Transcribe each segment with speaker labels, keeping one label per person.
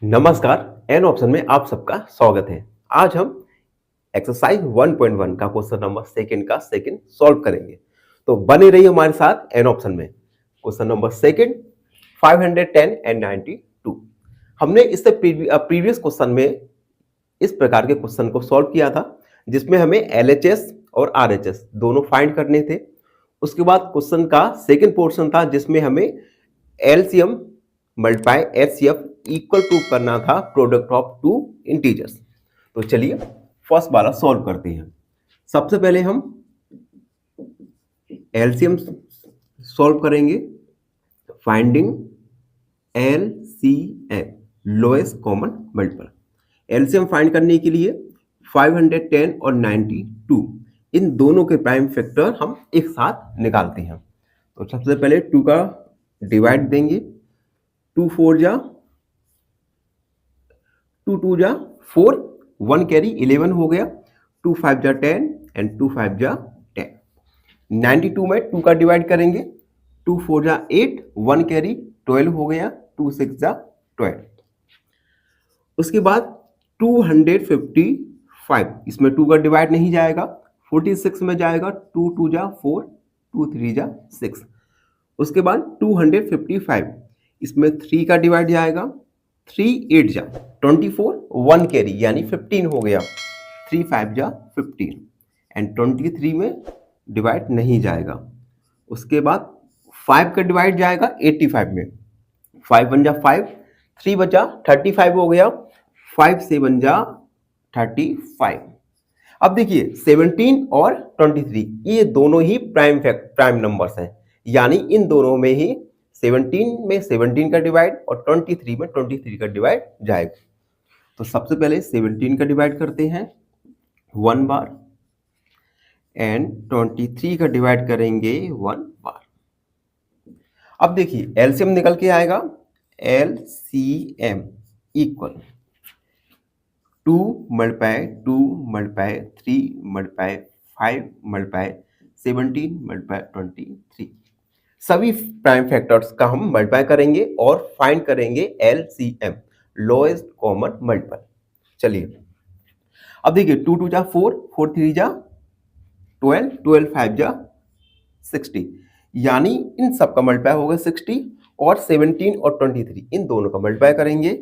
Speaker 1: नमस्कार। An option में आप सबका स्वागत है। आज हम एक्सरसाइज 1.1 का क्वेश्चन नंबर सेकंड का सेकंड सॉल्व करेंगे। तो बने रहिए हमारे साथ एन ऑप्शन में। Question number second 510 and 92। हमने इससे प्रीवियस क्वेश्चन में इस प्रकार के क्वेश्चन को सॉल्व किया था, जिसमें हमें एलएचएस और आरएचएस दोनों फाइंड करने थे। उसके बाद क्वेश्चन का सेकंड पोर्शन था, जिसमें हमें LCM multiply HCF equal to करना था प्रोडक्ट ऑफ टू इंटीजर्स। तो चलिए फर्स्ट वाला सॉल्व करते हैं। सबसे पहले हम एलसीएम सॉल्व करेंगे। Finding LCM lowest common multiple. LCM find करने के लिए 510 और 92 इन दोनों के प्राइम फैक्टर हम एक साथ निकालते हैं। तो सबसे पहले 2 का डिवाइड देंगे। 2 4 जा 2 2 जा 4, 1 कैरी 11 हो गया। 2 5 जा 10 एंड 2 5 जा 10। 92 में 2 का डिवाइड करेंगे। 2 4 जा 8, 1 कैरी 12 हो गया। 2 6 जा 12। उसके बाद 255, इसमें 2 का डिवाइड नहीं जाएगा, 46 में जाएगा। 2 2 जा 4, 2 3 जा 6। उसके बाद 255, इसमें 3 का डिवाइड जाएगा। 3 8 जा 24, 1 कैरी यानी 15 हो गया। 3 5 जा 15 एंड 23 में डिवाइड नहीं जाएगा। उसके बाद 5 का डिवाइड जाएगा 85 में। 5 1 जा 5, 3 बचा 35 हो गया। 5 7 जा 35। अब देखिए 17 और 23 ये दोनों ही प्राइम नंबर्स हैं, यानी इन दोनों में ही 17 में 17 का डिवाइड और 23 में 23 का डिवाइड जाएगा। तो सबसे पहले 17 का डिवाइड करते हैं 1 बार एंड 23 का डिवाइड करेंगे 1 बार। अब देखिए एलसीएम निकल के आएगा। LCM equal 2 multiply 2 multiply 3 multiply 5 multiply 17 multiply 23। सभी प्राइम फैक्टर्स का हम मल्टीप्लाई करेंगे और फाइंड करेंगे एलसीएम लोएस्ट कॉमन मल्टीपल। चलिए अब देखिए 2 2 जा 4, 4 3 जा 12, 12 5 जा 60, यानी इन सब का मल्टीप्लाई होगा 60 और 17 और 23 इन दोनों का मल्टीप्लाई करेंगे।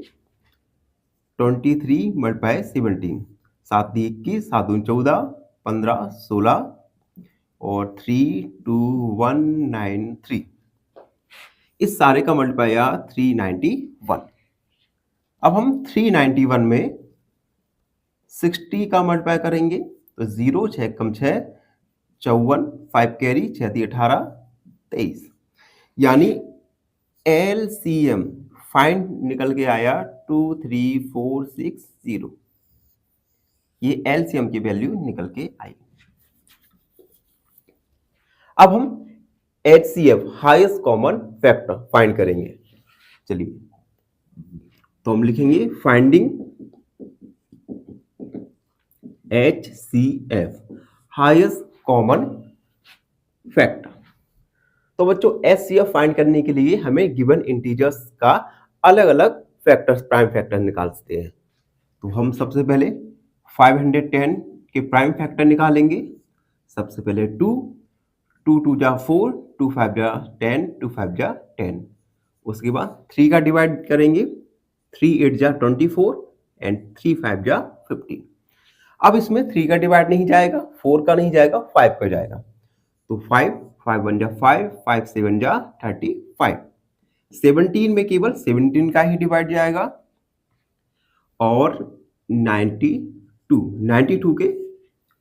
Speaker 1: 23 मल्टीप्लाई 17, 7 21, 7 दूनी 14, 15 16 और 3 2 1 9 3। इस सारे का मल्टीप्लाई आया 391। अब हम 391 में 60 का मल्टीप्लाई करेंगे तो 0 6 कम 6 54, 5 कैरी 6 18 23, यानी एलसीएम फाइंड निकल के आया 23460। ये एलसीएम की वैल्यू निकल के आई। अब हम HCF highest common factor find करेंगे। चलिए तो हम लिखेंगे finding HCF highest common factor. तो बच्चों एचसीएफ फाइंड करने के लिए हमें गिवन इंटीजर्स का अलग अलग फैक्टर्स प्राइम फैक्टर निकालते हैं। तो हम सबसे पहले 510 के प्राइम फैक्टर निकालेंगे। सबसे पहले 2 2 2 जा 4, 2 5 जा 10, 2 5 जा 10। उसके बाद 3 का डिवाइड करेंगे। 3 8 जा 24 एंड 3 5 जा 15। अब इसमें 3 का डिवाइड नहीं जाएगा, 4 का नहीं जाएगा, 5 का जाएगा। तो 5 5 1 जा 5, 5 7 जा 35। 17 में केवल 17 का ही डिवाइड जाएगा और 92 के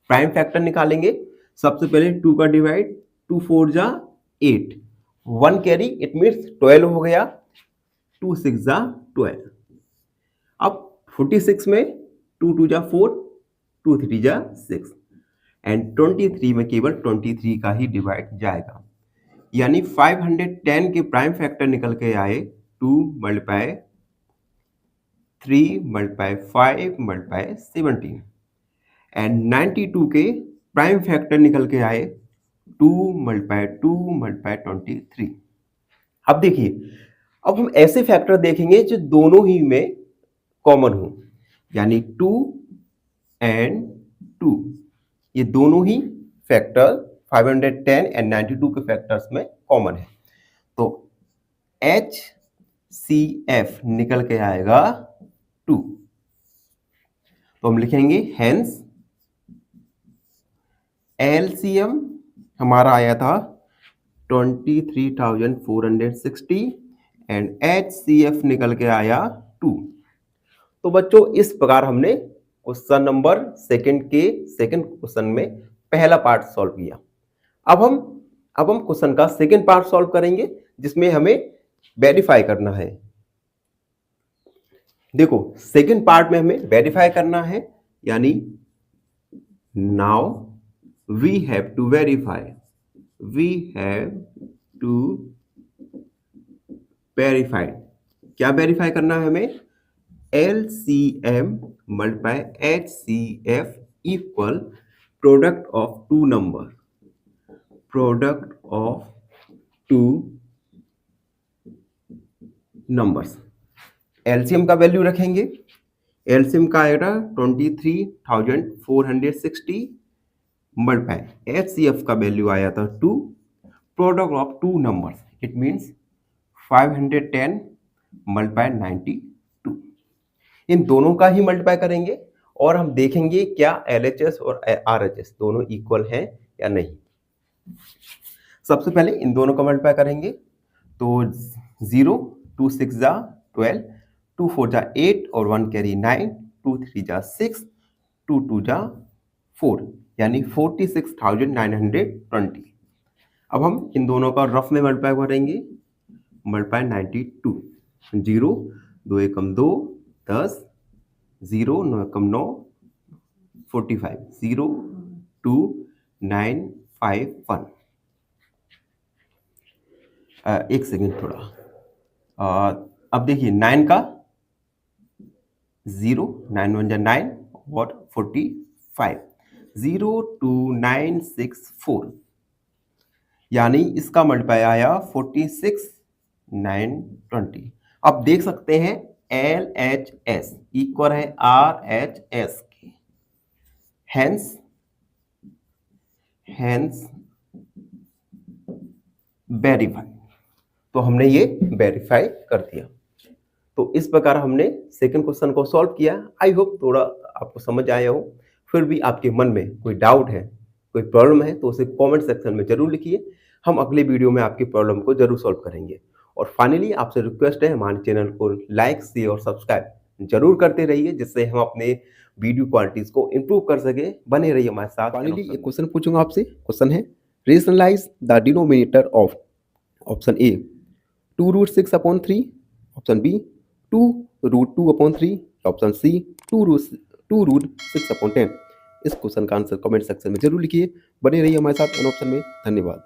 Speaker 1: प्राइम फैक्टर निकालेंगे। सबसे पहले 2 का डिवाइड, 2 4 जा 8, 1 कैरी इट मीन्स 12 हो गया। 2 6 जा 12। अब 46 में 2 2 जा 4, 2 3 जा 6 एंड 23 में केवल 23 का ही डिवाइड जाएगा, यानी 510 के प्राइम फैक्टर निकल के आए 2 मल्टीप्लाई 3 मल्टीप्लाई 5 मल्टीप्लाई 17 एंड 92 के प्राइम फैक्टर निकल के आए 2 मल्टीप्लाई 2 मल्टीप्लाई 23। अब देखिए अब हम ऐसे फैक्टर देखेंगे जो दोनों ही में कॉमन हो, यानी 2 एंड 2 ये दोनों ही फैक्टर 510 एंड 92 के फैक्टर्स में कॉमन है। तो HCF निकल के आएगा 2। तो हम लिखेंगे हेंस LCM हमारा आया था 23,460 एंड HCF निकल के आया 2। तो बच्चों इस प्रकार हमने क्वेश्चन नंबर सेकंड क्वेश्चन में पहला पार्ट सॉल्व किया। अब हम क्वेश्चन का सेकंड पार्ट सॉल्व करेंगे जिसमें हमें वेरीफाई करना है। देखो सेकंड पार्ट में हमें वेरीफाई करना है, यानी now we have to verify क्या वेरीफाई करना है हमें? LCM multiply HCF equal product of two numbers. LCM का वैल्यू रखेंगे, LCM का आएगा 23,460 मल्टीप्लाई HCF का वैल्यू आया था 2, product of two numbers it means 510 multiply 92। इन दोनों का ही मल्टीप्लाई करेंगे और हम देखेंगे क्या LHS और RHS दोनों इक्वल हैं या नहीं। सबसे पहले इन दोनों का मल्टीप्लाई करेंगे तो 0 2 6 जा 12, 2 4 जा 8 और 1 कैरी 9, 2 3 जा 6, 2 2 जा 4 यानी 46,920। अब हम इन दोनों का रफ में मल्टीप्लाई करेंगे, मल्टीप्लाई 92, 0 2 एकम 2 10, 0 9 एकम 9 45, 0 2 9 5 1। एक सेकेंड थोड़ा, अब देखिए 9 का 0 9 1 जा 9 और 45, 02964 यानी इसका मल्टीप्लाई आया 46,920। अब देख सकते हैं LHS इक्वल है RHS के, हेंस वेरीफाई। तो हमने ये वेरीफाई कर दिया। तो इस प्रकार हमने सेकंड क्वेश्चन को सॉल्व किया। आई होप थोड़ा आपको समझ आया हो। फिर भी आपके मन में कोई डाउट है, कोई प्रॉब्लम है तो उसे कमेंट सेक्शन में जरूर लिखिए। हम अगले वीडियो में आपकी प्रॉब्लम को जरूर सॉल्व करेंगे। और फाइनली आपसे रिक्वेस्ट है हमारे चैनल को लाइक शेयर और सब्सक्राइब जरूर करते रहिए, जिससे हम अपने वीडियो क्वालिटीज को इंप्रूव कर सके। बने रहिए हमारे साथ। फाइनली एक क्वेश्चन पूछूंगा आपसे। क्वेश्चन है rationalise the denominator of option A 2√6/3, option B 2√2/3, option C 2√6/10। इस क्वेश्चन का आंसर कमेंट सेक्शन में जरूर लिखिए। बने रहिए हमारे साथ ऑप्शन में। धन्यवाद।